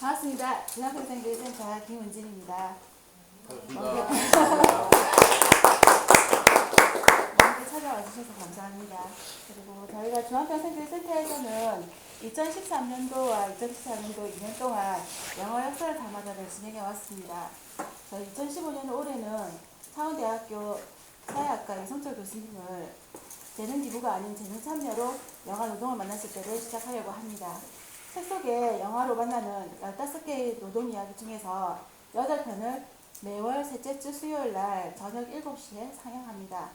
반갑습니다. 중학생교육센터 김은진입니다. 먼저 찾아와 주셔서 감사합니다. 그리고 저희가 중학생교육센터에서는 2013년도와 2014년도 2년 동안 영어 역사를 담아자를 진행해 왔습니다. 저희 2015년 올해는 창원대학교 사회학과 이성철 교수님을 재능 기부가 아닌 재능 참여로 영화 노동을 만났을 때를 시작하려고 합니다. 책 속에 영화로 만나는 15개의 노동 이야기 중에서 8편을 매월 셋째 주 수요일 날 저녁 7시에 상영합니다.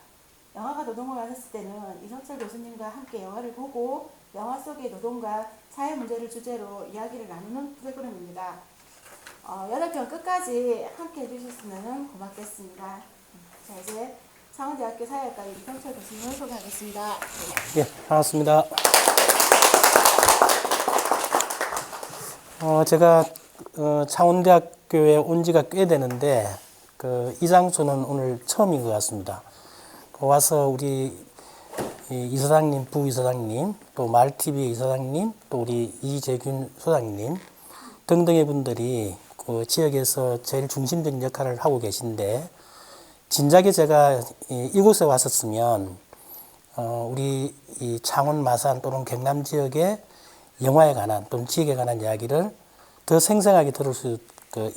영화가 노동을 만났을 때는 이성철 교수님과 함께 영화를 보고 영화 속의 노동과 사회 문제를 주제로 이야기를 나누는 프로그램입니다. 8편 끝까지 함께 해주셨으면 고맙겠습니다. 자, 이제 창원대학교 사회학과 이성철 교수님을 소개하겠습니다. 예, 반갑습니다. 제가 창원대학교에 온 지가 꽤 되는데 이 장소는 오늘 처음인 것 같습니다. 와서 우리 이사장님, 부이사장님, 또 말TV 이사장님, 또 우리 이재균 소장님 등등의 분들이 그 지역에서 제일 중심적인 역할을 하고 계신데, 진작에 제가 이곳에 왔었으면 우리 이 창원 마산 또는 경남 지역의 영화에 관한 또는 지역에 관한 이야기를 더 생생하게 들을 수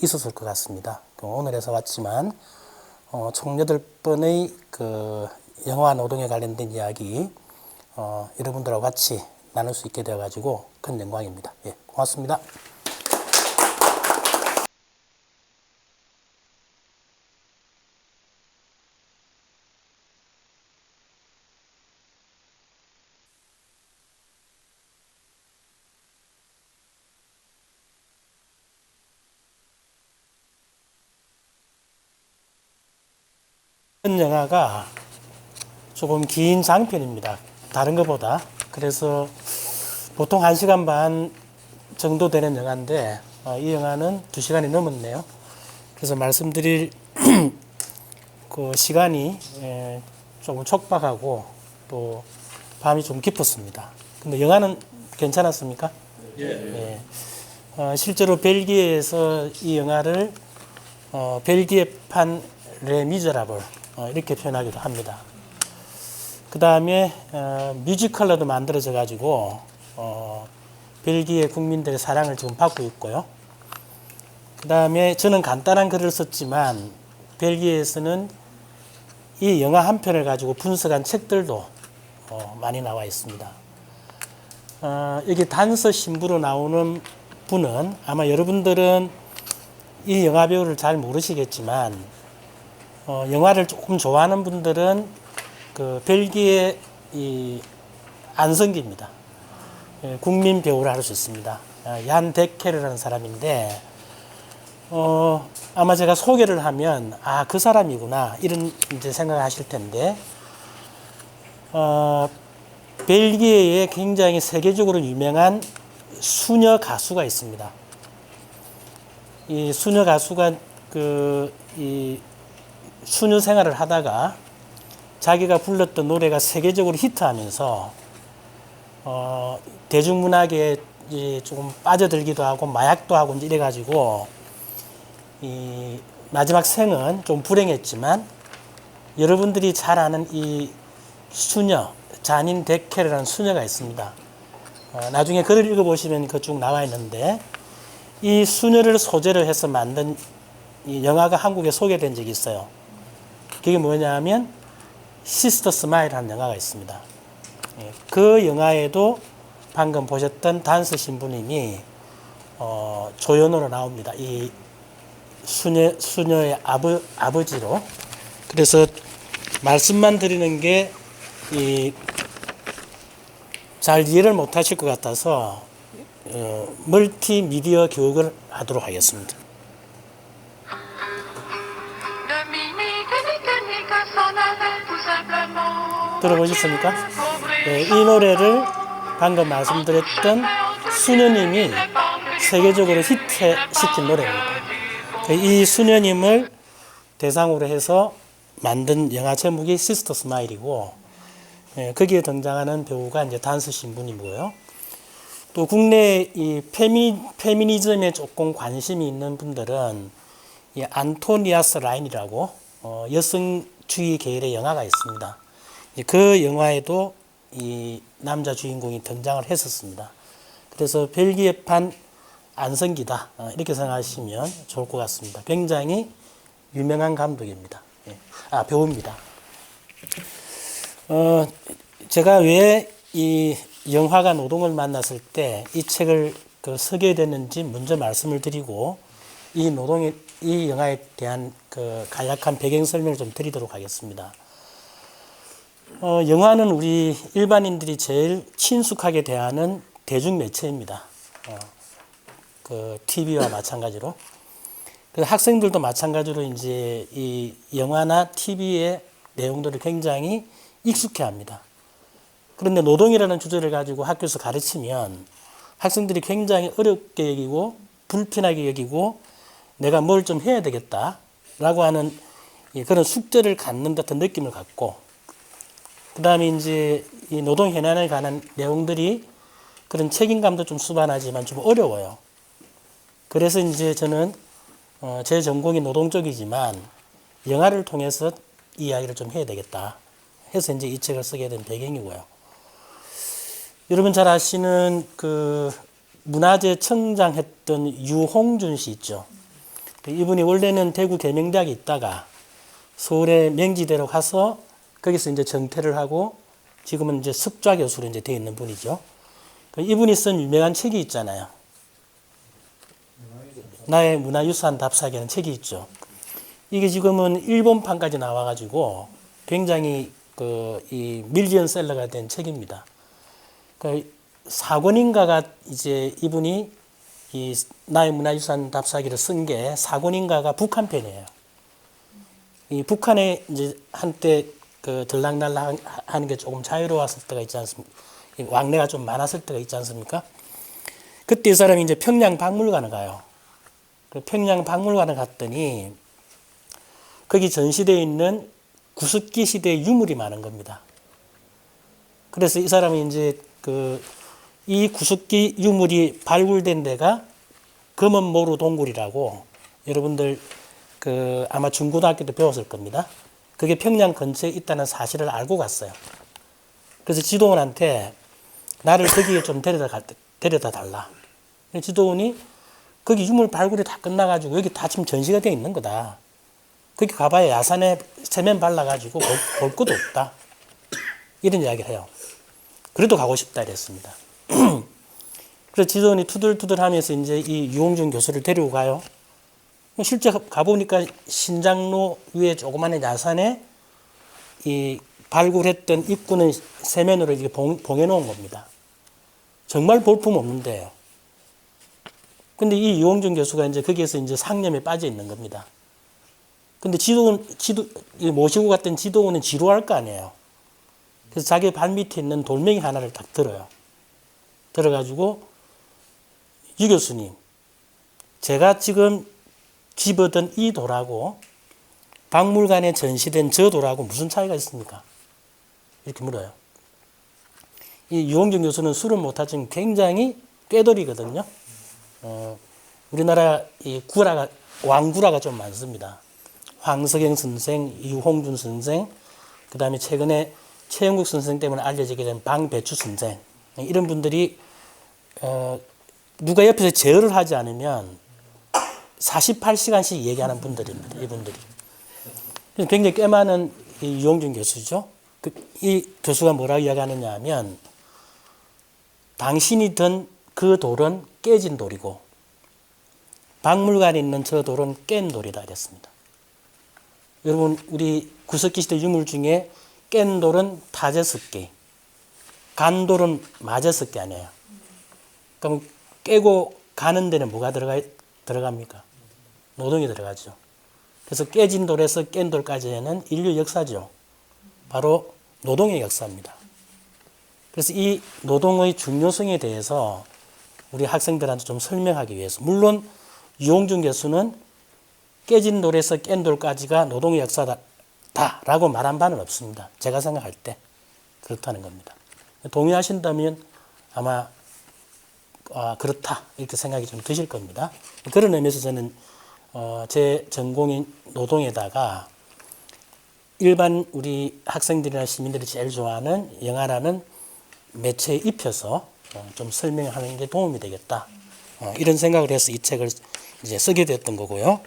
있었을 것 같습니다. 오늘 해서 왔지만 총 8번의 그 영화 노동에 관련된 이야기 여러분들하고 같이 나눌 수 있게 되어가지고 큰 영광입니다. 예, 고맙습니다. 이 영화가 조금 긴 장편입니다. 다른 것보다. 그래서 보통 1시간 반 정도 되는 영화인데 이 영화는 2시간이 넘었네요. 그래서 말씀드릴 그 시간이 조금 촉박하고 또 밤이 좀 깊었습니다. 근데 영화는 괜찮았습니까? 예. 실제로 벨기에에서 이 영화를 벨기에판 레미제라블 이렇게 표현하기도 합니다. 그 다음에 뮤지컬로도 만들어져 가지고 벨기에 국민들의 사랑을 지금 받고 있고요. 그 다음에 저는 간단한 글을 썼지만 벨기에에서는 이 영화 한 편을 가지고 분석한 책들도 많이 나와 있습니다. 여기 단서 신부로 나오는 분은 아마 여러분들은 이 영화 배우를 잘 모르시겠지만 영화를 조금 좋아하는 분들은 그 벨기에 이 안성기입니다. 국민 배우를 할 수 있습니다. 얀 데케르라는 사람인데 아마 제가 소개를 하면 그 사람이구나 이런 이제 생각하실 텐데 벨기에에 굉장히 세계적으로 유명한 수녀 가수가 있습니다. 이 수녀 가수가 이 수녀 생활을 하다가 자기가 불렀던 노래가 세계적으로 히트하면서 대중문학에 조금 빠져들기도 하고 마약도 하고 이래가지고 이 마지막 생은 좀 불행했지만 여러분들이 잘 아는 이 수녀 자닌 데케르라는 수녀가 있습니다. 나중에 글을 읽어보시면 그 쭉 나와 있는데 이 수녀를 소재로 해서 만든 이 영화가 한국에 소개된 적이 있어요. 그게 뭐냐면 시스터 스마일이라는 영화가 있습니다. 그 영화에도 방금 보셨던 단서 신부님이 조연으로 나옵니다. 이 수녀의 아버지로. 그래서 말씀만 드리는 게 잘 이해를 못하실 것 같아서 멀티미디어 교육을 하도록 하겠습니다. 들어보셨습니까? 네, 이 노래를 방금 말씀드렸던 수녀님이 세계적으로 히트시킨 노래입니다. 이 수녀님을 대상으로 해서 만든 영화 제목이 시스터 스마일이고 거기에 등장하는 배우가 이제 단서 신부님이고요. 또 국내 이 페미니즘에 조금 관심이 있는 분들은 이 안토니아스 라인이라고 여성주의 계열의 영화가 있습니다. 그 영화에도 이 남자 주인공이 등장을 했었습니다. 그래서 벨기에판 안성기다 이렇게 생각하시면 좋을 것 같습니다. 굉장히 유명한 감독입니다. 배우입니다. 제가 왜 이 영화가 노동을 만났을 때 이 책을 쓰게 됐는지 먼저 말씀을 드리고 이 영화에 대한 간략한 배경 설명을 좀 드리도록 하겠습니다. 영화는 우리 일반인들이 제일 친숙하게 대하는 대중 매체입니다. TV와 마찬가지로. 학생들도 마찬가지로 이제 이 영화나 TV의 내용들을 굉장히 익숙해 합니다. 그런데 노동이라는 주제를 가지고 학교에서 가르치면 학생들이 굉장히 어렵게 여기고 불편하게 여기고 내가 뭘 좀 해야 되겠다라고 하는 그런 숙제를 갖는 듯한 느낌을 갖고 그 다음에 이제 이 노동 현안에 관한 내용들이 그런 책임감도 좀 수반하지만 좀 어려워요. 그래서 이제 저는 제 전공이 노동 쪽이지만 영화를 통해서 이야기를 좀 해야 되겠다 해서 이제 이 책을 쓰게 된 배경이고요. 여러분 잘 아시는 문화재 청장했던 유홍준 씨 있죠. 이분이 원래는 대구 계명대학에 있다가 서울의 명지대로 가서 거기서 이제 정퇴를 하고 지금은 이제 석좌 교수로 이제 되어 있는 분이죠. 이분이 쓴 유명한 책이 있잖아요. 나의 문화유산 답사기라는 책이 있죠. 이게 지금은 일본판까지 나와가지고 굉장히 이 밀리언셀러가 된 책입니다. 사권인가가 이제 이분이 이 나의 문화유산 답사기를 쓴 게 사권인가가 북한 편이에요. 이 북한에 이제 한때 들락날락 하는 게 조금 자유로웠을 때가 있지 않습니까? 왕래가 좀 많았을 때가 있지 않습니까? 그때 이 사람이 이제 평양 박물관을 가요. 평양 박물관을 갔더니 거기 전시되어 있는 구석기 시대의 유물이 많은 겁니다. 그래서 이 사람이 이제 이 구석기 유물이 발굴된 데가 금은모루 동굴이라고 여러분들 아마 중고등학교 때 배웠을 겁니다. 그게 평양 근처에 있다는 사실을 알고 갔어요. 그래서 지도원한테 나를 거기에 좀 데려다 달라. 지도원이 거기 유물 발굴이 다 끝나가지고 여기 다 지금 전시가 되어 있는 거다. 거기 가봐야 야산에 세면 발라가지고 볼 것도 없다. 이런 이야기를 해요. 그래도 가고 싶다 이랬습니다. 그래서 지도원이 투덜투덜 하면서 이제 이 유홍준 교수를 데리고 가요. 실제 가보니까 신장로 위에 조그마한 야산에 이 발굴했던 입구는 세면으로 이렇게 봉해 놓은 겁니다. 정말 볼품 없는데요. 근데 이 유홍준 교수가 이제 거기에서 이제 상념에 빠져 있는 겁니다. 근데 모시고 갔던 지도원은 지루할 거 아니에요. 그래서 자기 발 밑에 있는 돌멩이 하나를 딱 들어요. 들어가지고 유 교수님, 제가 지금 집어든 이 돌하고 박물관에 전시된 저 돌하고 무슨 차이가 있습니까? 이렇게 물어요. 이 유홍준 교수는 술을 못하지만 굉장히 꾀돌이거든요. 우리나라 이 왕구라가 좀 많습니다. 황석영 선생, 유홍준 선생, 그 다음에 최근에 최영국 선생 때문에 알려지게 된 방배추 선생, 이런 분들이 누가 옆에서 제어를 하지 않으면 48시간씩 얘기하는 분들입니다. 이분들이. 굉장히 꽤 많은 이 유홍준 교수죠. 이 교수가 뭐라고 이야기하느냐 하면 당신이 든 그 돌은 깨진 돌이고 박물관에 있는 저 돌은 깬 돌이다 이랬습니다. 여러분 우리 구석기 시대 유물 중에 깬 돌은 타제석기, 간 돌은 마제석기 아니에요. 그럼 깨고 가는 데는 뭐가 들어갑니까? 노동이 들어가죠. 그래서 깨진 돌에서 깬 돌까지는 인류 역사죠. 바로 노동의 역사입니다. 그래서 이 노동의 중요성에 대해서 우리 학생들한테 좀 설명하기 위해서, 물론 유홍준 교수는 깨진 돌에서 깬 돌까지가 노동의 역사다라고 말한 바는 없습니다. 제가 생각할 때 그렇다는 겁니다. 동의하신다면 아마 그렇다 이렇게 생각이 좀 드실 겁니다. 그런 의미에서 저는 제 전공인 노동에다가 일반 우리 학생들이나 시민들이 제일 좋아하는 영화라는 매체에 입혀서 좀 설명하는 게 도움이 되겠다. 이런 생각을 해서 이 책을 이제 쓰게 됐던 거고요.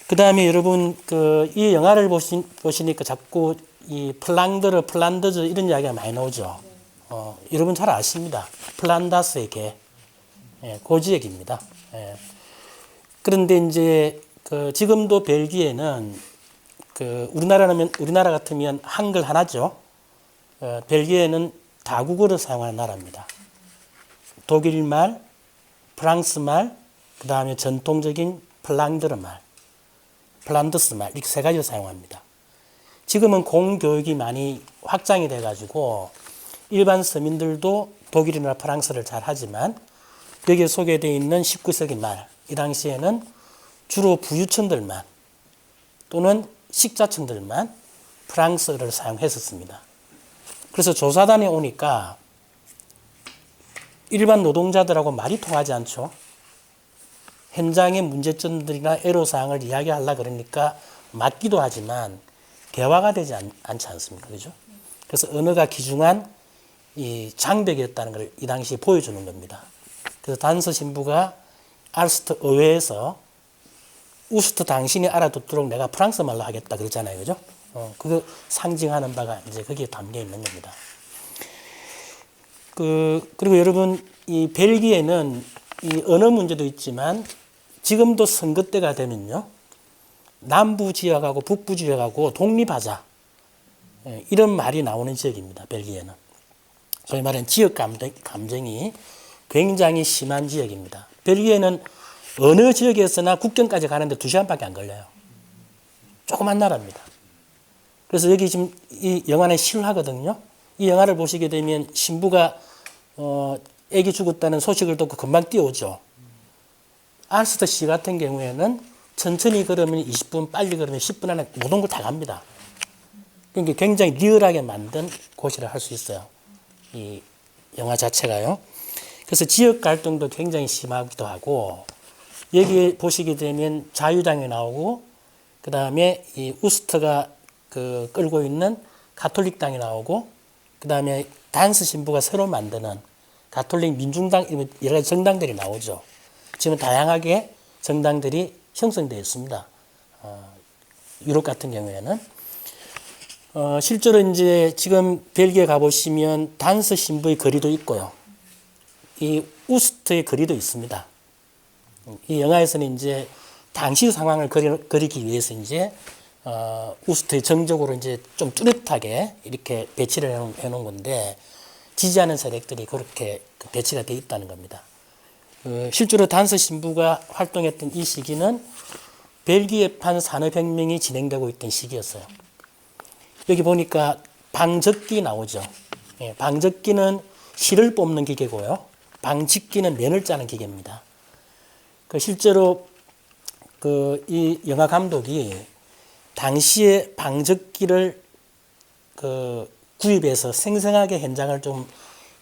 그 다음에 여러분 이 영화를 보시니까 자꾸 이 플란드즈 이런 이야기가 많이 나오죠. 여러분 잘 아십니다. 플란다스의 개, 그 지역입니다. 그런데 이제 지금도 벨기에는 우리나라 같으면 한글 하나죠. 벨기에는 다국어를 사용하는 나라입니다. 독일말, 프랑스말, 그 다음에 전통적인 플란드르말, 플란드스말 이렇게 세 가지를 사용합니다. 지금은 공교육이 많이 확장이 돼가지고 일반 서민들도 독일이나 프랑스를 잘 하지만 여기에 소개되어 있는 19세기 말, 이 당시에는 주로 부유층들만 또는 식자층들만 프랑스어를 사용했었습니다. 그래서 조사단에 오니까 일반 노동자들하고 말이 통하지 않죠. 현장의 문제점들이나 애로사항을 이야기하려고 그러니까 맞기도 하지만 대화가 되지 않지 않습니까? 그죠? 그래서 언어가 귀중한 이 장벽이었다는 걸 이 당시에 보여주는 겁니다. 그래서 단서 신부가 알스트 의회에서 우스트 당신이 알아듣도록 내가 프랑스 말로 하겠다 그러잖아요. 그죠? 그거 상징하는 바가 이제 거기에 담겨 있는 겁니다. 그리고 여러분, 이 벨기에는 이 언어 문제도 있지만 지금도 선거 때가 되면요. 남부 지역하고 북부 지역하고 독립하자. 이런 말이 나오는 지역입니다. 벨기에는. 소위 말하는 지역 감정이 굉장히 심한 지역입니다. 벨기에는 어느 지역에서나 국경까지 가는데 2시간밖에 안 걸려요. 조그만 나라입니다. 그래서 여기 지금 이 영화는 실화거든요. 이 영화를 보시게 되면 신부가 애기 죽었다는 소식을 듣고 금방 뛰어오죠. 알스트 시 같은 경우에는 천천히 걸으면 20분, 빨리 걸으면 10분 안에 모든 걸 다 갑니다. 그러니까 굉장히 리얼하게 만든 곳이라 할 수 있어요. 이 영화 자체가요. 그래서 지역 갈등도 굉장히 심하기도 하고 여기 보시게 되면 자유당이 나오고 그 다음에 이 우스트가 끌고 있는 가톨릭당이 나오고 그 다음에 단스 신부가 새로 만드는 가톨릭 민중당 여러 가지 정당들이 나오죠. 지금 다양하게 정당들이 형성되어 있습니다. 유럽 같은 경우에는 실제로 이제 지금 벨기에 가보시면 단스 신부의 거리도 있고요. 이 우스트의 거리도 있습니다. 이 영화에서는 이제 당시 상황을 그리기 위해서 이제 우스트의 정적으로 이제 좀 뚜렷하게 이렇게 배치를 해놓은 건데 지지하는 세력들이 그렇게 배치가 되어 있다는 겁니다. 실제로 단스 신부가 활동했던 이 시기는 벨기에판 산업혁명이 진행되고 있던 시기였어요. 여기 보니까 방적기 나오죠. 방적기는 실을 뽑는 기계고요. 방직기는 면을 짜는 기계입니다. 실제로 이 영화 감독이 당시에 방적기를 구입해서 생생하게 현장을 좀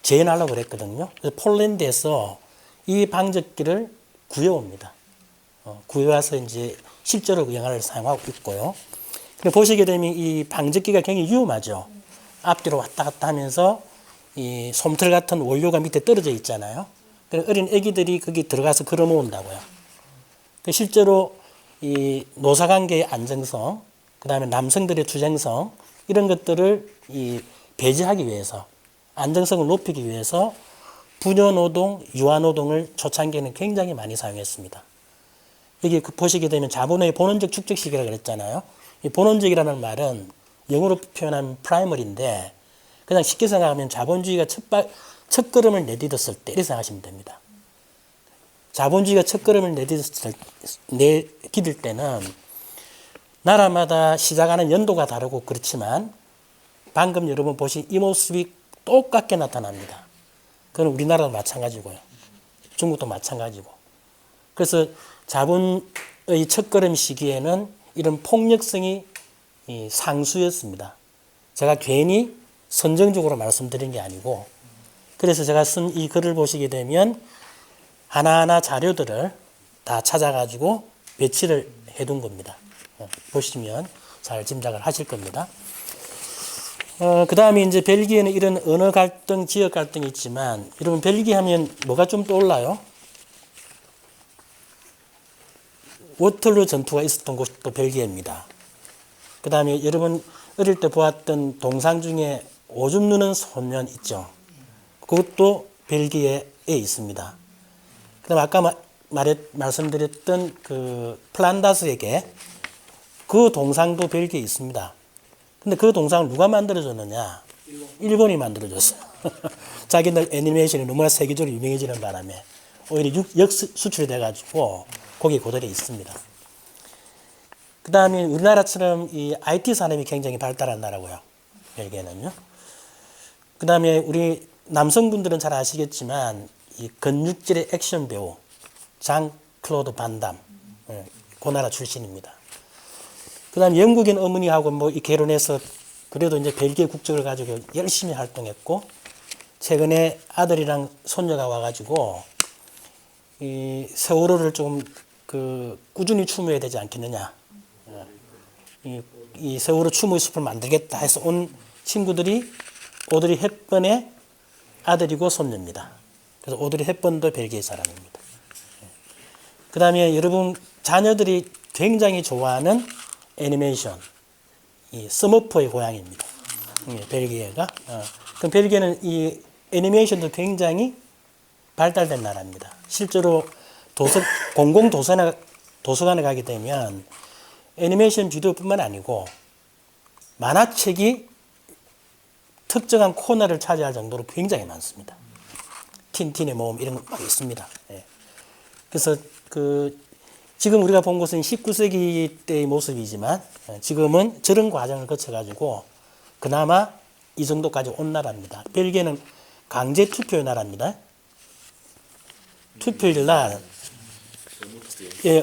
재현하려고 그랬거든요. 그래서 폴란드에서 이 방적기를 구해옵니다. 구해와서 이제 실제로 그 영화를 사용하고 있고요. 보시게 되면 이 방적기가 굉장히 위험하죠. 앞뒤로 왔다 갔다 하면서 이 솜털 같은 원료가 밑에 떨어져 있잖아요. 그래서 어린 애기들이 거기 들어가서 걸어 모은다고요. 실제로 이 노사관계의 안정성, 그 다음에 남성들의 투쟁성, 이런 것들을 배제하기 위해서, 안정성을 높이기 위해서 부녀노동, 유아노동을 초창기에는 굉장히 많이 사용했습니다. 여기 보시게 되면 자본의 본원적 축적 시기라고 그랬잖아요. 이 본원적이라는 말은 영어로 표현하면 프라이머리인데 그냥 쉽게 생각하면 자본주의가 첫 걸음을 내디뎠을 때 이렇게 생각하시면 됩니다. 자본주의가 첫 걸음을 내디딜 때는 나라마다 시작하는 연도가 다르고 그렇지만 방금 여러분 보신 이 모습이 똑같게 나타납니다. 그건 우리나라도 마찬가지고요. 중국도 마찬가지고. 그래서 자본의 첫걸음 시기에는 이런 폭력성이 상수였습니다. 제가 괜히 선정적으로 말씀드린 게 아니고 그래서 제가 쓴 이 글을 보시게 되면 하나하나 자료들을 다 찾아가지고 배치를 해둔 겁니다. 보시면 잘 짐작을 하실 겁니다. 그 다음에 이제 벨기에는 이런 언어 갈등, 지역 갈등이 있지만, 여러분 벨기에 하면 뭐가 좀 떠올라요? 워털루 전투가 있었던 곳이 또 벨기에입니다. 그 다음에 여러분 어릴 때 보았던 동상 중에 오줌 누는 소년 있죠. 그것도 벨기에에 있습니다. 그 다음에 아까 말씀드렸던 그 플란다스에게 그 동상도 벨기에에 있습니다. 근데 그 동상을 누가 만들어줬느냐? 일본이 만들어줬어요. 자기들 애니메이션이 너무나 세계적으로 유명해지는 바람에 오히려 역수출이 돼가지고 거기 그대로 있습니다. 그 다음에 우리나라처럼 이 IT 산업이 굉장히 발달한 나라고요. 벨기에는요. 그 다음에 우리 남성분들은 잘 아시겠지만 이 근육질의 액션 배우 장 클로드 반담, 그 나라 출신입니다. 그 다음에 영국인 어머니하고 뭐 결혼해서 그래도 이제 벨기에 국적을 가지고 열심히 활동했고, 최근에 아들이랑 손녀가 와가지고 이 세월호를 좀 꾸준히 추모해야 되지 않겠느냐. 이 세월호 추모의 숲을 만들겠다 해서 온 친구들이 오드리 헵번의 아들이고 손녀입니다. 그래서 오드리 헵번도 벨기에 사람입니다. 그 다음에 여러분 자녀들이 굉장히 좋아하는 애니메이션, 이 스머프의 고향입니다. 벨기에가. 그럼 벨기에는 이 애니메이션도 굉장히 발달된 나라입니다. 실제로 공공 도서관에 가게 되면 애니메이션 비디오뿐만 아니고 만화책이 특정한 코너를 차지할 정도로 굉장히 많습니다. 틴틴의 모험 이런 거 막 있습니다. 그래서 지금 우리가 본 것은 19세기 때의 모습이지만 지금은 저런 과정을 거쳐가지고 그나마 이 정도까지 온 나라입니다. 벨기에는 강제 투표의 나라입니다. 투표일 날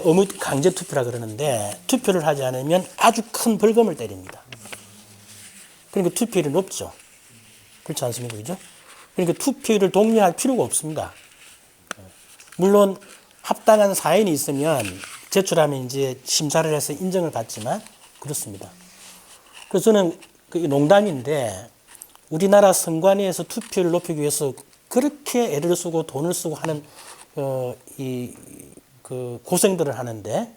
어무 강제 투표라 그러는데 투표를 하지 않으면 아주 큰 벌금을 때립니다. 그러니까 투표율이 높죠. 그렇지 않습니까? 그죠? 그러니까 투표율을 독려할 필요가 없습니다. 물론 합당한 사인이 있으면 제출하면 이제 심사를 해서 인정을 받지만 그렇습니다. 그래서 저는 농담인데 우리나라 선관위에서 투표율을 높이기 위해서 그렇게 애를 쓰고 돈을 쓰고 하는 고생들을 하는데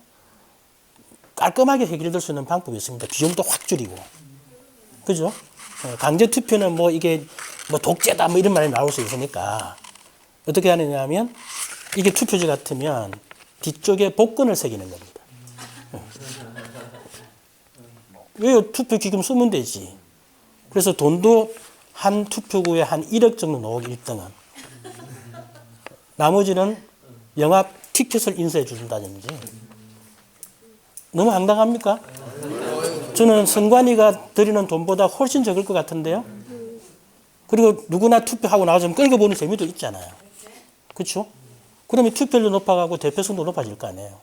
깔끔하게 해결될 수 있는 방법이 있습니다. 비용도 확 줄이고. 그죠? 강제 투표는 뭐 이게 뭐 독재다 뭐 이런 말이 나올 수 있으니까 어떻게 하느냐 하면 이게 투표지 같으면 뒤쪽에 복권을 새기는 겁니다. 왜요? 투표 기금 쓰면 되지. 그래서 돈도 한 투표구에 한 1억 정도 나오고 1등은. 나머지는 영화 티켓을 인쇄해 준다든지. 너무 황당합니까? 저는 선관위가 드리는 돈보다 훨씬 적을 것 같은데요. 그리고 누구나 투표하고 나와서 끌어보는 재미도 있잖아요. 그렇죠? 그러면 투표율도 높아가고 대표성도 높아질 거 아니에요.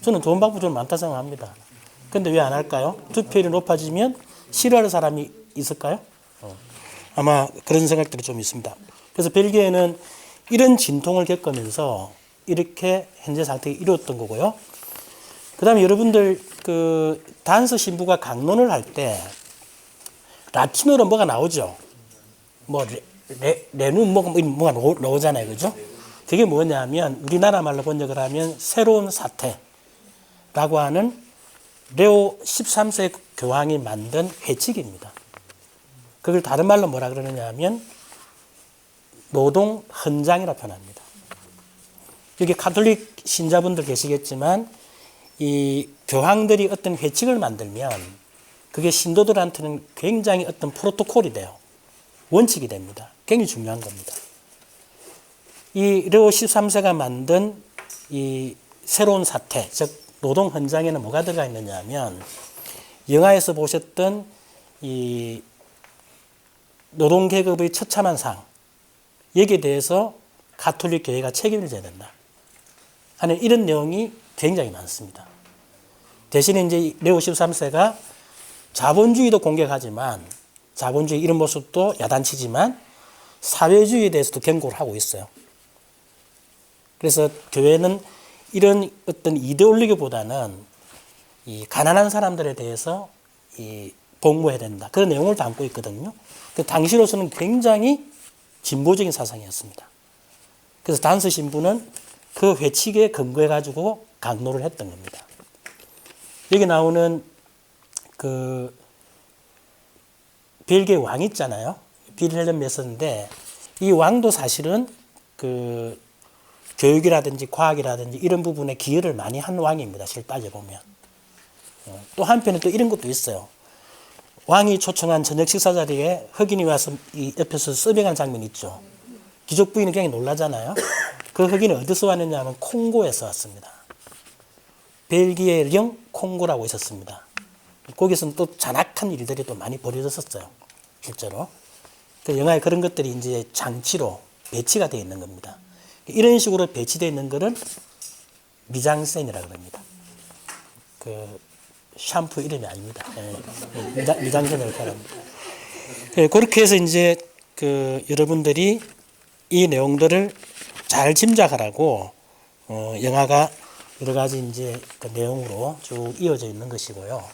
저는 돈 받고 좀 많다 생각합니다. 근데 왜 안 할까요? 투표율이 높아지면 싫어하는 사람이 있을까요? 아마 그런 생각들이 좀 있습니다. 그래서 벨기에는 이런 진통을 겪으면서 이렇게 현재 상태가 이루어졌던 거고요. 그 다음에 여러분들 단서 신부가 강론을 할 때 라틴어로 뭐가 나오죠? 뭐 레누 뭐가 나오잖아요. 그죠? 그게 뭐냐면 우리나라 말로 번역을 하면 새로운 사태라고 하는 레오 13세 교황이 만든 회칙입니다. 그걸 다른 말로 뭐라 그러느냐 하면 노동 헌장이라 표현합니다. 여기 가톨릭 신자분들 계시겠지만 이 교황들이 어떤 회칙을 만들면 그게 신도들한테는 굉장히 어떤 프로토콜이 돼요. 원칙이 됩니다. 굉장히 중요한 겁니다. 이 레오 13세가 만든 이 새로운 사태, 즉 노동 헌장에는 뭐가 들어가 있느냐 하면 영화에서 보셨던 이 노동계급의 처참한 상, 여기에 대해서 가톨릭 교회가 책임을 져야 된다 하는 이런 내용이 굉장히 많습니다. 대신에 이제 레오 13세가 자본주의도 공격하지만 자본주의 이런 모습도 야단치지만 사회주의에 대해서도 경고를 하고 있어요. 그래서 교회는 이런 어떤 이데올로기보다는 이 가난한 사람들에 대해서 이 복무해야 된다. 그런 내용을 담고 있거든요. 그 당시로서는 굉장히 진보적인 사상이었습니다. 그래서 단스 신부는 그 회칙에 근거해 가지고 강노를 했던 겁니다. 여기 나오는 그 벨기에 왕 있잖아요. 빌헬름 메서인데 이 왕도 사실은 그 교육이라든지 과학이라든지 이런 부분에 기여를 많이 한 왕입니다. 실제 따져보면. 또 한편에 또 이런 것도 있어요. 왕이 초청한 저녁 식사 자리에 흑인이 와서 이 옆에서 서빙하는 장면이 있죠. 귀족 부인은 굉장히 놀라잖아요. 그 흑인이 어디서 왔느냐 하면 콩고에서 왔습니다. 벨기에령 콩고라고 있었습니다. 거기서는 또 잔악한 일들이 또 많이 벌어졌었어요. 실제로. 그 영화에 그런 것들이 이제 장치로 배치가 되어 있는 겁니다. 이런 식으로 배치되어 있는 것은 미장센이라고 합니다. 그 샴푸 이름이 아닙니다. 미장센이라고 합니다. 그렇게 해서 이제 그 여러분들이 이 내용들을 잘 짐작하라고 영화가 여러 가지 이제 그 내용으로 쭉 이어져 있는 것이고요.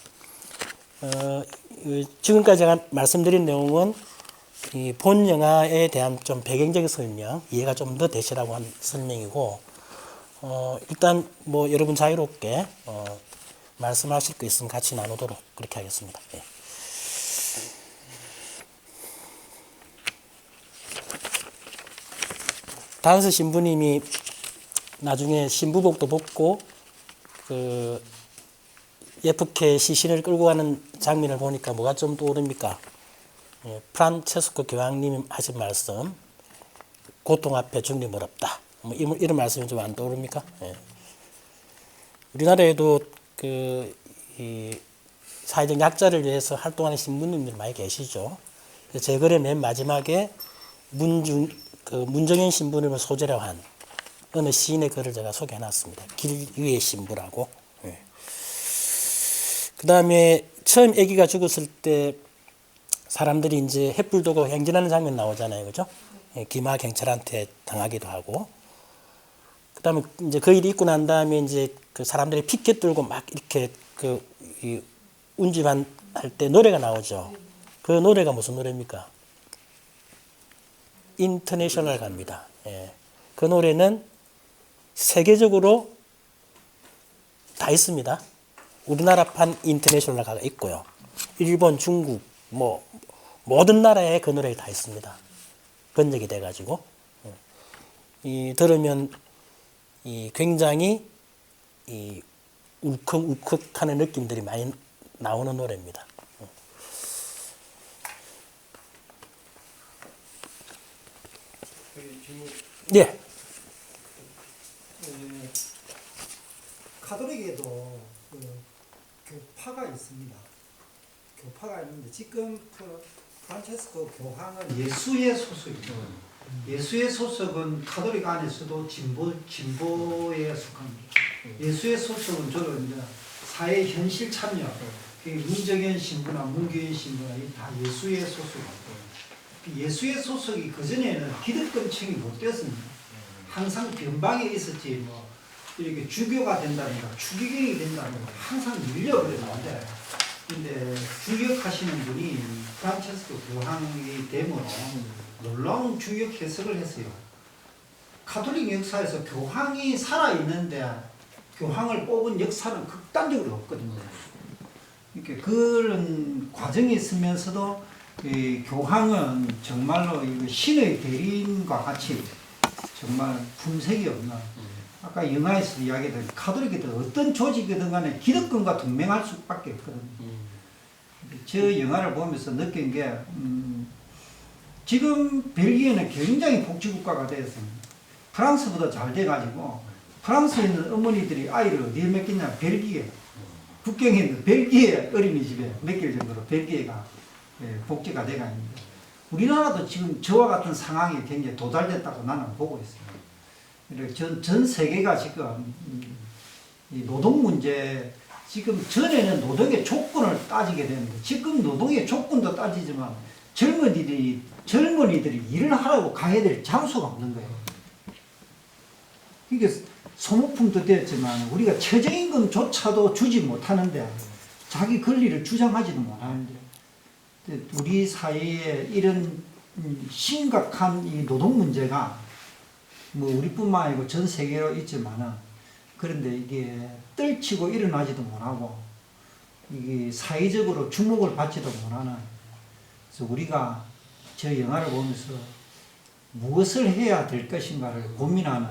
지금까지 제가 말씀드린 내용은 이 본 영화에 대한 좀 배경적인 설명, 이해가 좀 더 되시라고 한 설명이고, 일단 뭐 여러분 자유롭게 말씀하실 거 있으면 같이 나누도록 그렇게 하겠습니다. 예. 단스 신부님이 나중에 신부복도 벗고 그 예프케 시신을 끌고 가는 장면을 보니까 뭐가 좀 떠오릅니까? 예, 프란체스코 교황님이 하신 말씀, 고통 앞에 죽는 어렵다. 뭐 이런 말씀이 좀 안 떠오릅니까? 예. 우리나라에도 이 사회적 약자를 위해서 활동하는 신부님들이 많이 계시죠. 제 글의 맨 마지막에 문정현 신부님을 소재로 한 어느 시인의 글을 제가 소개해놨습니다. 길 위의 신부라고. 예. 그 다음에 처음 아기가 죽었을 때 사람들이 이제 횃불 들고 행진하는 장면 나오잖아요. 그죠? 예, 기마 경찰한테 당하기도 하고. 그 다음에 이제 그 일이 있고 난 다음에 이제 그 사람들이 피켓 들고 막 이렇게 이 운집한 할 때 노래가 나오죠. 그 노래가 무슨 노래입니까? 인터내셔널 갑니다. 예. 그 노래는 세계적으로 다 있습니다. 우리나라판 인터내셔널가 있고요. 일본, 중국, 뭐 모든 나라에 그 노래가 다 있습니다. 번역이 돼가지고 이 들으면 이 굉장히 이 울컥울컥하는 느낌들이 많이 나오는 노래입니다. 예. 가톨릭에도 교파가 있습니다. 교파가 있는데 지금 프란체스코 교황은 예수의 소속이죠. 예수의 소속은 가톨릭 안에서도 진보에 속합니다. 예수의 소속은 주로 이제 사회 현실 참여, 문정현 신부나 문교현 신부나 다 예수의 소속입니다. 예수의 소속이 그전에는 기득권층이 못 되었습니다. 항상 변방에 있었지 뭐 이렇게 주교가 된다든가 추기경이 된다든가 항상 밀려버렸는데 근데 주역하시는 분이 프란체스코 교황이 되므로 놀라운 주역 해석을 했어요. 가톨릭 역사에서 교황이 살아있는데 교황을 뽑은 역사는 극단적으로 없거든요. 이렇게 그런 과정이 있으면서도 이 교황은 정말로 신의 대리인과 같이 정말 품색이 없는 아까 영화에서 이야기했던 가톨릭이든 어떤 조직이든 간에 기득권과 동맹할 수밖에 없거든요. 저 영화를 보면서 느낀 게 지금 벨기에는 굉장히 복지국가가 되었습니다. 프랑스보다 잘 돼가지고 프랑스에 있는 어머니들이 아이를 어디에 맡기냐 벨기에 국경에 있는 벨기에 어린이집에 맡길 정도로 벨기에가 복지가 돼가 있습니다. 우리나라도 지금 저와 같은 상황이 굉장히 도달됐다고 나는 보고 있습니다. 전 세계가 지금 이 노동 문제 지금 전에는 노동의 조건을 따지게 되는데 지금 노동의 조건도 따지지만 젊은이들이 일을 하라고 가야 될 장소가 없는 거예요. 이게 소모품도 되었지만 우리가 최저임금조차도 주지 못하는데 자기 권리를 주장하지도 못하는데 우리 사회에 이런 심각한 이 노동 문제가 뭐 우리뿐만 아니고 전 세계로 있지만은 그런데 이게 떨치고 일어나지도 못하고 이게 사회적으로 주목을 받지도 못하는 그래서 우리가 저 영화를 보면서 무엇을 해야 될 것인가를 고민하는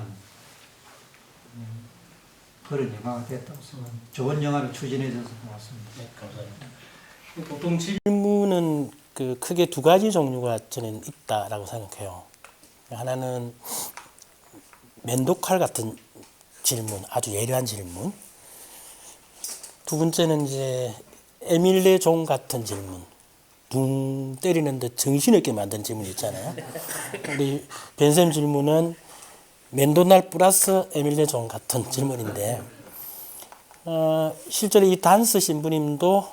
그런 영화가 됐다고 생각합니다. 좋은 영화를 추진해 줘서 고맙습니다. 네, 감사합니다. 보통 질문은 크게 두 가지 종류가 저는 있다라고 생각해요. 하나는 면도칼 같은 질문, 아주 예리한 질문. 두 번째는 이제 에밀레 종 같은 질문. 둥 때리는데 정신없게 만드는 질문이 있잖아요. 우리 벤쌤 질문은 맨도날 플러스 에밀레 종 같은 질문인데 실제로 이 단스 신부님도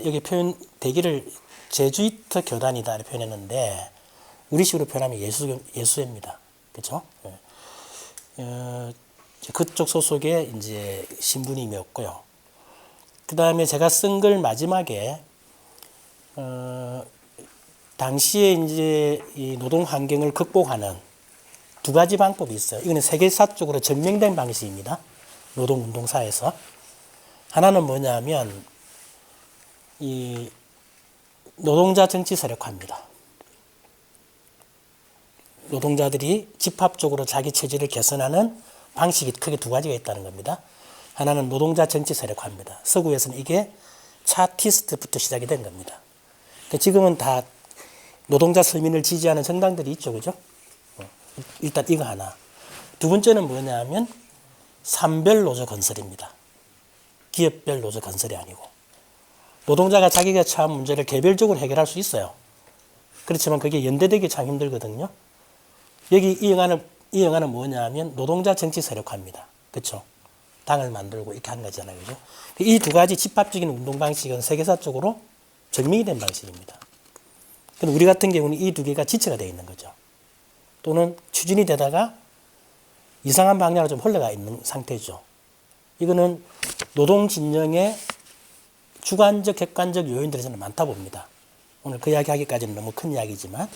여기 표현되기를 제주이트 교단이다 이렇게 표현했는데 우리식으로 표현하면 예수입니다. 그렇죠? 그쪽 소속의 이제 신부님이었고요. 그 다음에 제가 쓴 글 마지막에 당시에 이제 이 노동 환경을 극복하는 두 가지 방법이 있어요. 이거는 세계사적으로 증명된 방식입니다. 노동운동사에서. 하나는 뭐냐면 이 노동자 정치 세력화입니다. 노동자들이 집합적으로 자기 처지를 개선하는 방식이 크게 두 가지가 있다는 겁니다. 하나는 노동자 정치 세력화입니다. 서구에서는 이게 차티스트부터 시작이 된 겁니다. 지금은 다 노동자 서민을 지지하는 정당들이 있죠, 그죠? 일단 이거 하나. 두 번째는 뭐냐면 산별 노조 건설입니다. 기업별 노조 건설이 아니고. 노동자가 자기가 처한 문제를 개별적으로 해결할 수 있어요. 그렇지만 그게 연대되기 참 힘들거든요. 여기 이 영화는 뭐냐면 노동자 정치 세력화입니다. 그렇죠? 당을 만들고 이렇게 하는 거잖아요. 그죠? 이 두 가지 집합적인 운동 방식은 세계사적으로 증명이 된 방식입니다. 근데 우리 같은 경우는 이 두 개가 지체가 되어 있는 거죠. 또는 추진이 되다가 이상한 방향으로 좀 흘러가 있는 상태죠. 이거는 노동 진영의 주관적, 객관적 요인들이 저는 많다 봅니다. 오늘 그 이야기 하기까지는 너무 큰 이야기지만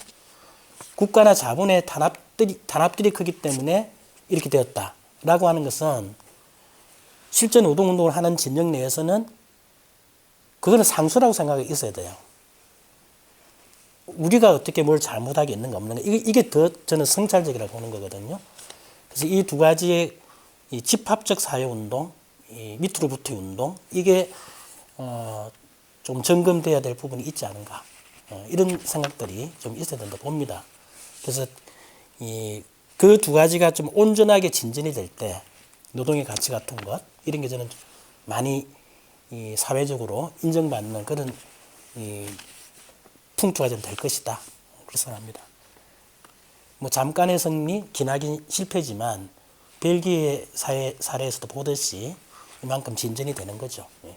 국가나 자본의 단합들이 크기 때문에 이렇게 되었다라고 하는 것은 실제 노동운동을 하는 진영 내에서는 그거는 상수라고 생각이 있어야 돼요. 우리가 어떻게 뭘 잘못하게 있는가 없는가 이게 더 저는 성찰적이라고 보는 거거든요. 그래서 이 두 가지의 이 집합적 사회운동, 이 밑으로부터의 운동 이게 좀 점검돼야 될 부분이 있지 않은가 이런 생각들이 좀 있어야 된다 봅니다. 그래서 그 두 가지가 좀 온전하게 진전이 될 때 노동의 가치 같은 것 이런 게 저는 많이 사회적으로 인정받는 그런 풍토가 좀 될 것이다 그렇게 생각합니다. 뭐 잠깐의 승리, 기나긴 실패지만 벨기에 사례에서도 보듯이 이만큼 진전이 되는 거죠. 예.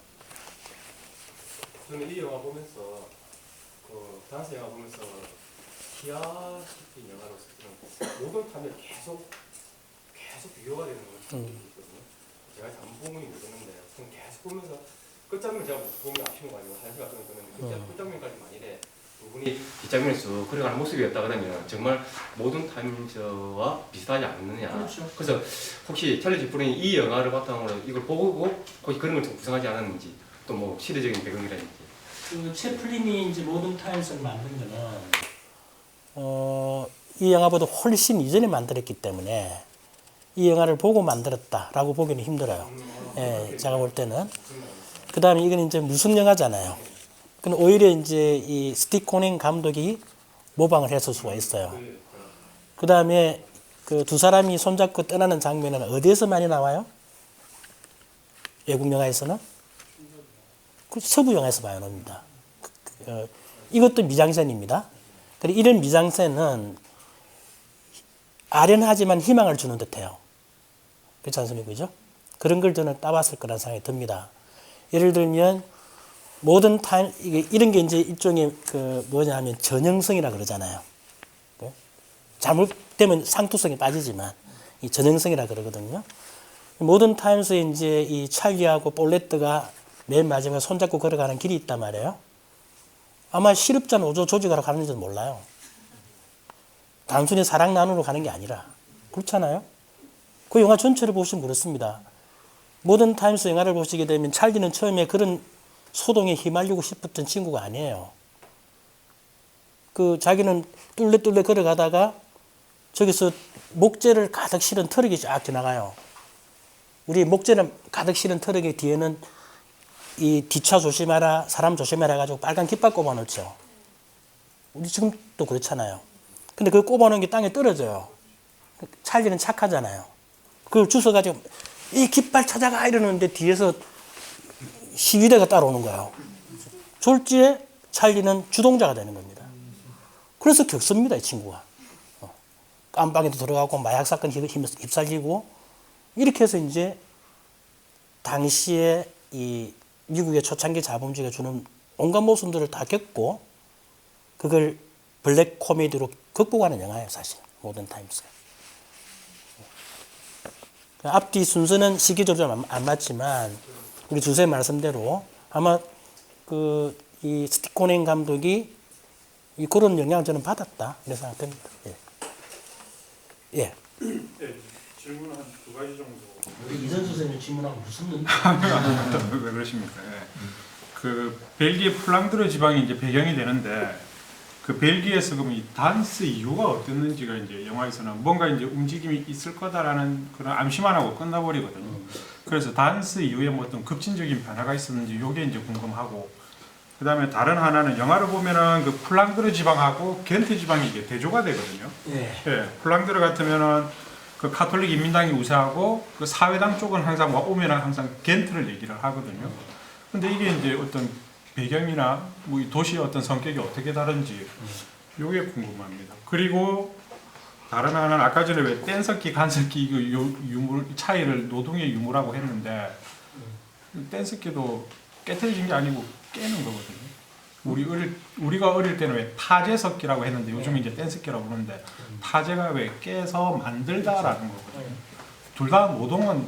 저는 이 영화 보면서 단스 영화 보면서 기아시킨 영화로서 모든 탐에 계속 비교가 되는 걸 느끼거든요. 제가 잠봉이 모르는데 계속 보면서 끝장면 제가 보면 아쉬운 거 아니고 한 시간 정도 끄는데 끝장면까지 많이 돼. 두 분이 뒷장면에서 걸어가는 모습이었다 그러면 정말 모든 타임즈와 비슷하지 않느냐. 그렇죠. 그래서 혹시 찰리 채플린이 이 영화를 바탕으로 이걸 보고 혹시 그런 걸 좀 구성하지 않았는지 또 뭐 시대적인 배경이라든지. 그 채플린이 이제 모던 타임스를 만든 거는 이 영화보다 훨씬 이전에 만들었기 때문에 이 영화를 보고 만들었다라고 보기는 힘들어요. 예, 제가 볼 때는. 그 다음에 이건 이제 무슨 영화잖아요. 그럼 오히려 이제 이 스티브 코닝 감독이 모방을 했을 수가 있어요. 그 다음에 그 두 사람이 손잡고 떠나는 장면은 어디에서 많이 나와요? 외국 영화에서는? 그 서부 영화에서 많이 나옵니다. 이것도 미장센입니다. 그리고 이런 미장센은 아련하지만 희망을 주는 듯해요. 그렇지 않습니까? 그죠? 그런 걸 저는 따왔을 거라는 생각이 듭니다. 예를 들면 모든 타임 이게 이런 게 이제 일종의 그 뭐냐면 전형성이라 그러잖아요. 네? 잘못되면 상투성이 빠지지만 이 전형성이라 그러거든요. 모든 타임스에 이제 이 찰리하고 볼레트가 맨 마지막에 손잡고 걸어가는 길이 있단 말이에요. 아마 실업자 노조 조직하러 가는지도 몰라요. 단순히 사랑 나누러 가는 게 아니라 그렇잖아요. 그 영화 전체를 보시면 그렇습니다. 모든 타임스 영화를 보시게 되면 찰리는 처음에 그런 소동에 휘말리고 싶었던 친구가 아니에요. 그 자기는 뚫레뚫레 걸어가다가 저기서 목재를 가득 실은 트럭이 쫙 지나가요. 우리 목재를 가득 실은 트럭의 뒤에는 이 뒤차 조심하라, 사람 조심하라 해가지고 빨간 깃발 꼽아놓죠. 우리 지금도 그렇잖아요. 근데 그걸 꼽아놓은 게 땅에 떨어져요. 찰리는 착하잖아요. 그걸 주워가지고 이 깃발 찾아가 이러는데 뒤에서 시위대가 따라오는 거예요. 졸지에 찰리는 주동자가 되는 겁니다. 그래서 겪습니다, 이 친구가. 깜빵에도 들어가고 마약 사건 휩쓸리고 이렇게 해서 이제 당시에 이 미국의 초창기 자본주의가 주는 온갖 모순들을 다 겪고 그걸 블랙 코미디로 극복하는 영화예요, 사실. 모던 타임스. 앞뒤 순서는 시기적으로 좀 안 맞지만 우리 주세 말씀대로 아마 그 이 스티코넨 감독이 이 그런 영향을 저는 받았다 이렇게 생각됩니다. 예. 예. 네, 질문 한 두 가지 정도. 우리 이선수 선생님 질문하고 무슨 왜 그러십니까? 예. 그 벨기에 플랑드르 지방이 이제 배경이 되는데 그 벨기에에서 그럼 이 단스 이유가 어땠는지가 이제 영화에서는 뭔가 이제 움직임이 있을 거다라는 그런 암시만 하고 끝나버리거든요. 그래서 단스 이후에 뭐 어떤 급진적인 변화가 있었는지 요게 이제 궁금하고 그다음에 다른 하나는 영화를 보면은 그 플랑드르 지방하고 겐트 지방이 이게 대조가 되거든요. 예. 예, 플랑드르 같으면은 그 카톨릭 인민당이 우세하고 그 사회당 쪽은 항상 오면은 항상 겐트를 얘기를 하거든요. 근데 이게 이제 어떤 배경이나 뭐 이 도시의 어떤 성격이 어떻게 다른지 요게 궁금합니다. 그리고 다른 하나는 아까 전에 왜 뗀석기, 간석기 이거 유물 차이를 노동의 유무라고 했는데 뗀석기도 깨트려진 게 아니고 깨는 거거든요. 우리가 어릴 때는 왜 타제석기라고 했는데 요즘 이제 뗀석기라고 부르는데 타제가 왜 깨서 만들다라는 거거든요. 둘 다 노동은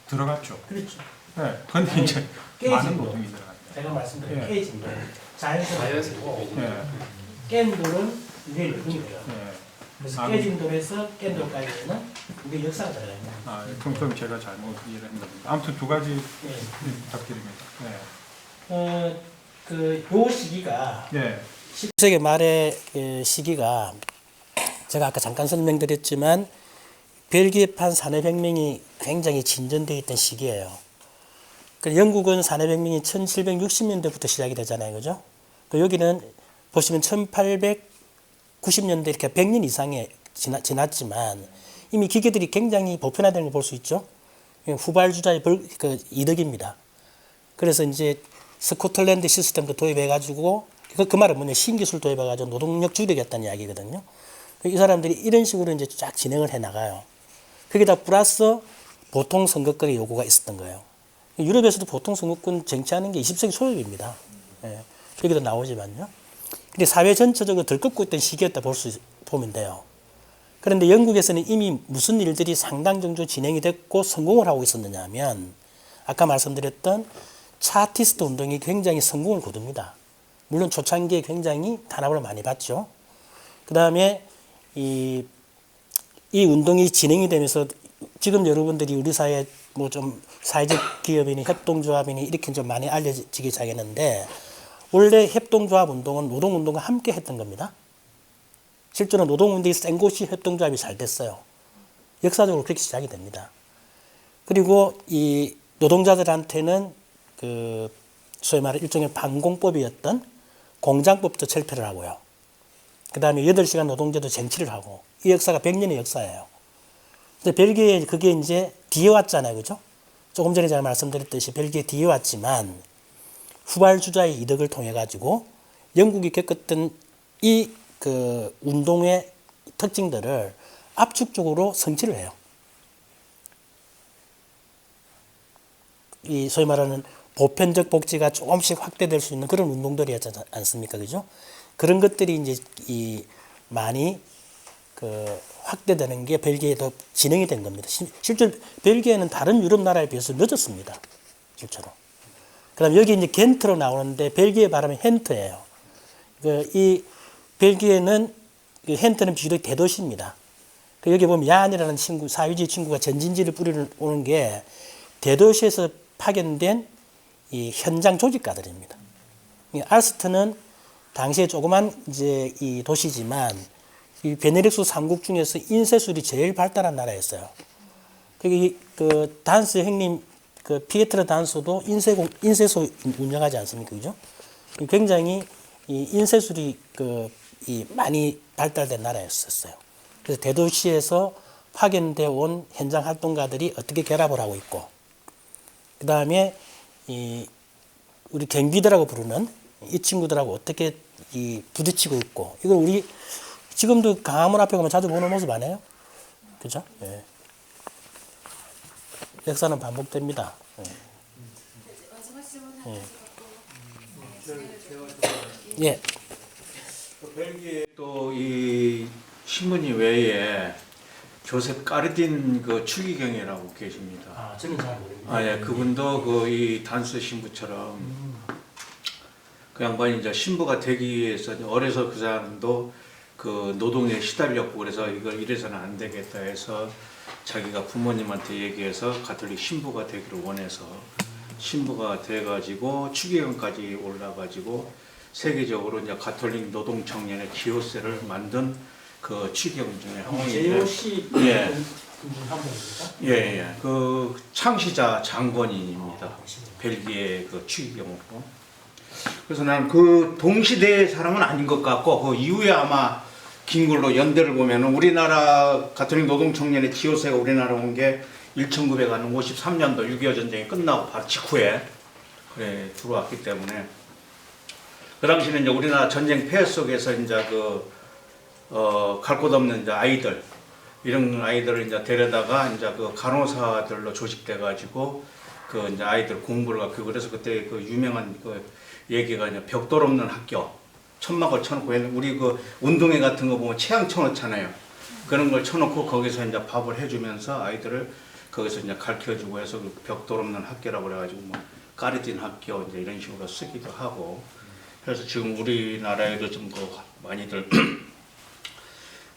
들어갔죠. 그렇죠. 네, 근데 이제 많은 노동이 들어갔죠. 제가 말씀드린 예. 케이지인데 자연스럽고 예, 깬돌은 이게 느낌이에요. 예. 그래서 아, 깨진 돌에서 깬돌까지는 이게 역사가 들어갑니다. 아, 그럼 제가 잘못 이해를 한 겁니다. 아무튼 두 가지 예. 부탁드립니다. 요 시기가 네. 19세기 말의 시기가 제가 아까 잠깐 설명드렸지만 벨기에판 산업혁명이 굉장히 진전되어 있던 시기예요. 영국은 산업혁명이 1760년대부터 시작이 되잖아요. 그죠? 여기는 보시면 1890년대 이렇게 100년 이상이 지났지만 이미 기계들이 굉장히 보편화되는 걸 볼 수 있죠. 후발주자의 이득입니다. 그래서 이제 스코틀랜드 시스템도 도입해가지고 그 말은 뭐냐 신기술 도입해가지고 노동력 주력이었다는 이야기거든요. 이 사람들이 이런 식으로 이제 쫙 진행을 해 나가요. 거기다 플러스 보통 선거권의 요구가 있었던 거예요. 유럽에서도 보통 선거권 쟁취하는 게 20세기 초입니다. 예, 여기도 나오지만요. 근데 사회 전체적으로 들끓고 있던 시기였다 보면 돼요. 그런데 영국에서는 이미 무슨 일들이 상당 정도 진행이 됐고 성공을 하고 있었느냐 하면 아까 말씀드렸던 차티스트 운동이 굉장히 성공을 거둡니다. 물론 초창기에 굉장히 탄압을 많이 받죠. 그 다음에 이 운동이 진행이 되면서 지금 여러분들이 우리 사회에 뭐 좀 사회적 기업이니 협동조합이니 이렇게 좀 많이 알려지기 시작했는데 원래 협동조합 운동은 노동운동과 함께 했던 겁니다. 실제로 노동운동이 센 곳이 협동조합이 잘 됐어요. 역사적으로 그렇게 시작이 됩니다. 그리고 이 노동자들한테는 그 소위 말해 일종의 반공법이었던 공장법도 철폐를 하고요. 그 다음에 8시간 노동제도 쟁취를 하고 이 역사가 100년의 역사예요. 근데 벨기에 그게 이제 뒤에 왔잖아요. 그죠? 조금 전에 제가 말씀드렸듯이 벨기에 뒤에 왔지만 후발주자의 이득을 통해 가지고 영국이 겪었던 이 그 운동의 특징들을 압축적으로 성취를 해요. 이 소위 말하는 보편적 복지가 조금씩 확대될 수 있는 그런 운동들이었지 않습니까? 그죠? 그런 것들이 이제 많이 확대되는 게 벨기에도 진행이 된 겁니다. 실제로 벨기에는 다른 유럽 나라에 비해서 늦었습니다. 실제로. 그다음 여기 이제 겐트로 나오는데 벨기에 발음이 헨트예요. 이 벨기에는 헨트는 비교적 대도시입니다. 여기 보면 야한이라는 친구, 사회주의 친구가 전진지를 뿌리는 게 대도시에서 파견된 이 현장 조직가들입니다. 알스트는 당시에 조그만 이제 이 도시지만 이 베네룩스 3국 중에서 인쇄술이 제일 발달한 나라였어요. 그 단스 형님 피에트르 단스도 인쇄소 운영하지 않습니까, 그죠? 굉장히 이 인쇄술이 많이 발달된 나라였었어요. 그래서 대도시에서 파견되어 온 현장 활동가들이 어떻게 결합을 하고 있고, 그 다음에 우리 경비들하고 부르는 이 친구들하고 어떻게 부딪히고 있고, 이걸 우리 지금도 강화문 앞에 가면 자주 보는 모습 아니에요? 그죠? 예. 역사는 반복됩니다. 예. 예. 벨기에 또 이 신부님 외에 조셉 까르딘 추기경이라고 계십니다. 저는 잘 모릅니다. 예, 그분도 이 단스 신부처럼 그 양반이 이제 신부가 되기 위해서 어려서 그 사람도 노동에 시달렸고 그래서 이걸 이래서는 안 되겠다 해서 자기가 부모님한테 얘기해서 가톨릭 신부가 되기를 원해서 신부가 돼가지고 추기경까지 올라가지고 세계적으로 이제 가톨릭 노동 청년의 기호세를 만든 그 추기경 중에 한 분인데, 예, 예, 그 창시자 장본인입니다. 벨기에 추기경으로. 그래서 나는 그 동시대의 사람은 아닌 것 같고 그 이후에 아마 긴 걸로 연대를 보면은 우리나라 가톨릭 노동 청년의 기호세가 우리나라 온 게 1953년도 6.25 전쟁이 끝나고 바로 직후에 들어왔기 때문에 그 당시는 이제 우리나라 전쟁 폐해 속에서 이제 갈 곳 없는 이제 아이들, 이런 아이들을 이제 데려다가 이제 간호사들로 조직돼 가지고 이제 아이들 공부를 하고, 그래서 그때 유명한 얘기가 이제 벽돌 없는 학교, 천막을 쳐놓고 우리 운동회 같은 거 보면 채양 쳐놓잖아요. 그런 걸 쳐놓고 거기서 이제 밥을 해주면서 아이들을 거기서 이제 가르쳐주고 해서 벽돌 없는 학교라고 그래가지고 까르딘 학교 이제 이런 식으로 쓰기도 하고. 그래서 지금 우리나라에도 좀 많이들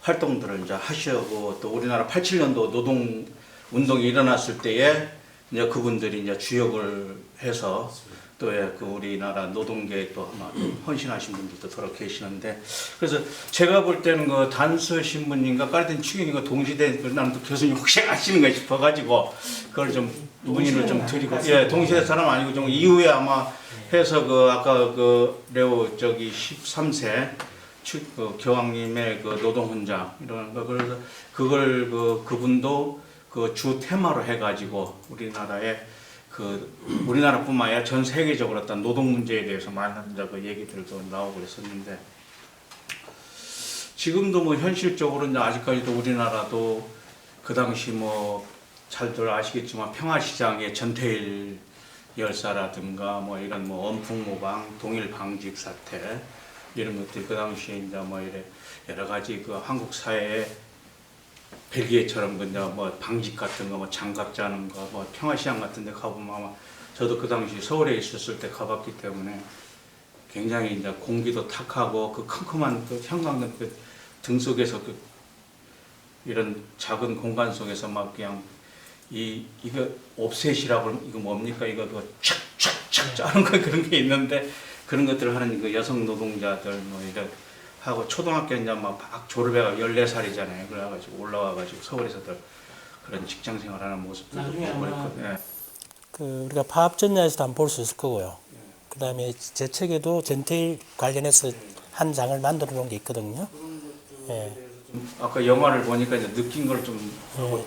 활동들을 이제 하시고, 또 우리나라 87년도 노동 운동이 일어났을 때에 이제 그분들이 이제 주역을 해서 또 우리나라 노동계에 또 아마 헌신하신 분들도 더러 계시는데, 그래서 제가 볼 때는 단스 신부님과 까르딘 추기경과 동시대 나는 또 교수님 혹시 아시는가 싶어가지고 그걸 좀 문의를 좀 드리고, 예, 동시대 사람 아니고 좀 이후에 아마 해서 아까 레오 13세 교황님의 노동훈장 이런 거, 그래서 그걸 그분도 주 테마로 해가지고 우리나라에 우리나라뿐만 아니라 전 세계적으로 어떤 노동 문제에 대해서 많은 얘기들도 나오고 그랬었는데, 지금도 현실적으로 이제 아직까지도 우리나라도 그 당시 잘들 아시겠지만 평화시장의 전태일 열사라든가 이런 원풍모방, 동일 방직 사태 이런 것들 그 당시에 이제 이래 여러 가지 한국 사회에 벨기에처럼 방직 같은 거, 장갑 짜는 거, 평화시장 같은 데 가보면 아마 저도 그 당시 서울에 있었을 때 가봤기 때문에 굉장히 이제 공기도 탁하고 컴컴한 형광등 등 속에서 이런 작은 공간 속에서 그냥 이거 옵셋이라고 이거 뭡니까? 이거 촥촥촥 짜는 거 그런 게 있는데, 그런 것들을 하는 여성 노동자들 이런 하고 초등학교 이제 막 졸업해가 14살이잖아요. 그래가지고 올라와가지고 서울에서들 그런 직장 생활하는 모습들도 보고 있거든요. 우리가 파업전야에서도 한번 볼 수 있을 거고요. 그 다음에 제 책에도 전태일 관련해서 한 장을 만들어 놓은 게 있거든요. 예. 아까 영화를 보니까 이제 느낀 걸 좀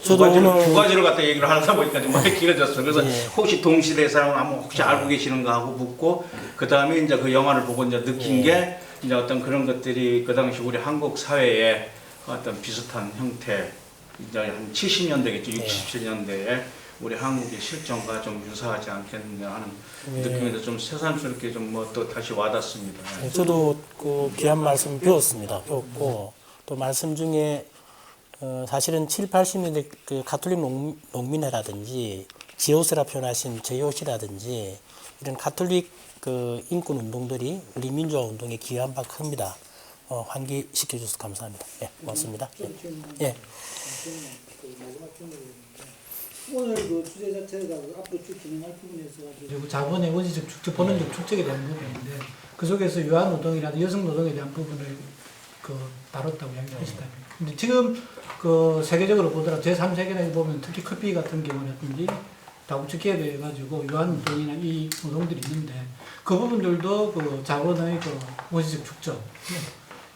두 가지를 갖다 얘기를 하다 보니까 좀 많이 길어졌어. 그래서 혹시 동시대 사람은 아마 혹시 알고 계시는가 하고 묻고, 그 다음에 이제 그 영화를 보고 이제 느낀 게 이제 어떤 그런 것들이 그 당시 우리 한국 사회에 어떤 비슷한 형태, 이제 한 70년대겠죠, 60, 70년대에 우리 한국의 실정과 좀 유사하지 않겠느냐 하는 느끼면서 좀 새삼스럽게 좀 뭐 또 다시 와닿습니다. 저도 그 귀한 말씀 배웠습니다. 배웠고 또 말씀 중에 사실은 7, 80년대 그 가톨릭 농민회라든지 지오스라 표현하신 제이오씨라든지 이런 가톨릭 그 인권 운동들이 우리 민주화 운동에 기여한 바 큽니다. 환기시켜 주셔서 감사합니다. 예, 고맙습니다. 예. 오늘 그 주제 자체가 앞으로 쭉 진행할 부분에 있어가지고 자본의 원시적 축적, 본원적 축적에 대한 부분인데 그 속에서 유아노동이라든지 여성노동에 대한 부분을 그 다뤘다고 이야기하시다. 근데 지금 그 세계적으로 보더라도 제3세계에 보면 특히 커피 같은 경우라든지 다국적 기업에 가지고 유아노동이나 이 노동들이 있는데 그 부분들도 그 자본의 그 원시적 축적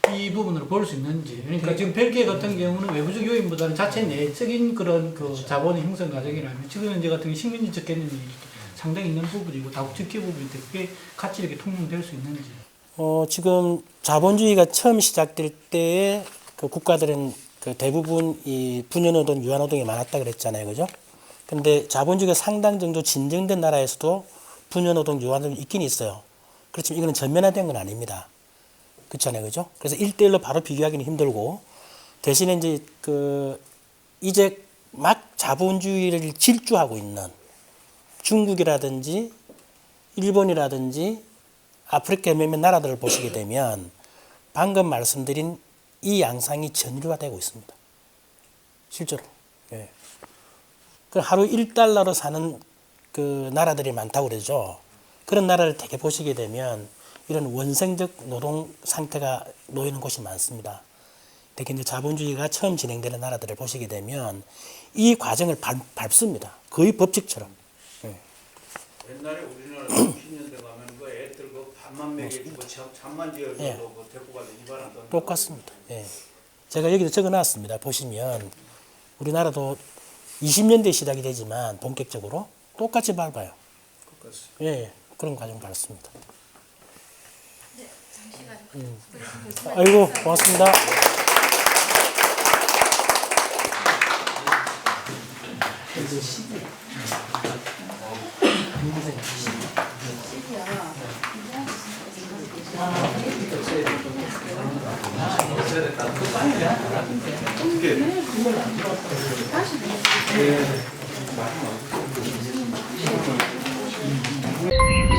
이 부분으로 볼 수 있는지. 그러니까 지금 벨기에 같은 경우는 외부적 요인보다는 자체 내적인 그런 그 자본의 형성 과정이라면 지금 현재 같은 식민지적 개념이 상당히 있는 부분이고 다국적 기업 부분이 되게 같이 이렇게 통용될 수 있는지. 지금 자본주의가 처음 시작될 때에 그 국가들은 그 대부분 이 분여노동, 유아노동이 많았다 그랬잖아요, 그죠? 근데 자본주의가 상당 정도 진정된 나라에서도 분여노동, 유아노동이 있긴 있어요. 그렇지만 이거는 전면화된 건 아닙니다. 그렇잖아요, 그죠? 그래서 1대1로 바로 비교하기는 힘들고 대신에 이제 막 자본주의를 질주하고 있는 중국이라든지 일본이라든지 아프리카 몇몇 나라들을 보시게 되면 방금 말씀드린 이 양상이 전율화되고 있습니다. 실제로. 예. 그 하루 1달러로 사는 그 나라들이 많다고 그러죠. 그런 나라를 되게 보시게 되면 이런 원생적 노동 상태가 놓이는 곳이 많습니다. 특히 이제 자본주의가 처음 진행되는 나라들을 보시게 되면 이 과정을 밟습니다. 거의 법칙처럼. 예. 옛날에 우리나라 30년대 가면 그 애들 그 밥만 먹여주고 잠만 지어줘도 예. 그 데리고 가서 입안 던 똑같습니다. 예. 제가 여기도 적어놨습니다. 보시면 우리나라도 20년대 시작이 되지만 본격적으로 똑같이 밟아요. 예, 그런 과정 밟습니다. 아이고, 고맙습니다. 예.